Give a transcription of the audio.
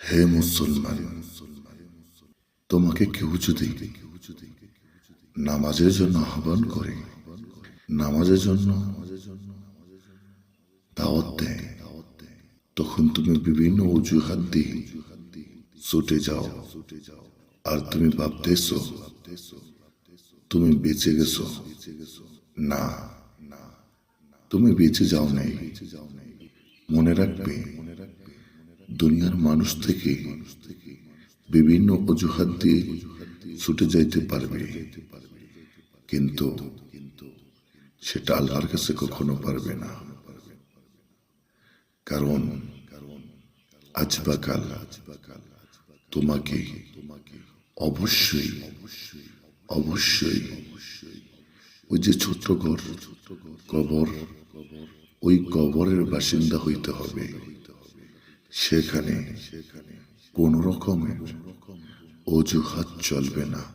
হে মুসলমান, তোমাকে কেউ যদি নামাজের জন্য আহ্বান করে, নামাজের জন্য দাওয়াত দেয়, তখন তুমি বিভিন্ন অজুহাত দিয়ে ছুটে যাও। আর তুমি ভাবতেছ তুমি বেঁচে গেছো। না, তুমি বেঁচে যাও নাই। মনে রাখবে, দুনিয়ার মানুষ থেকে বিভিন্ন অজুহাত দিয়ে ছুটে যাইতে পারবে, কিন্তু সেটা আল্লাহর কাছে কখনো পারবে না। কারণ আজ বা কাল তোমাকে অবশ্যই অবশ্যই ওই যে ছোট্ট ঘর, কবর, ওই কবরের বাসিন্দা হইতে হবে। সেখানে কোন রকমের অজুহাত চলবে না।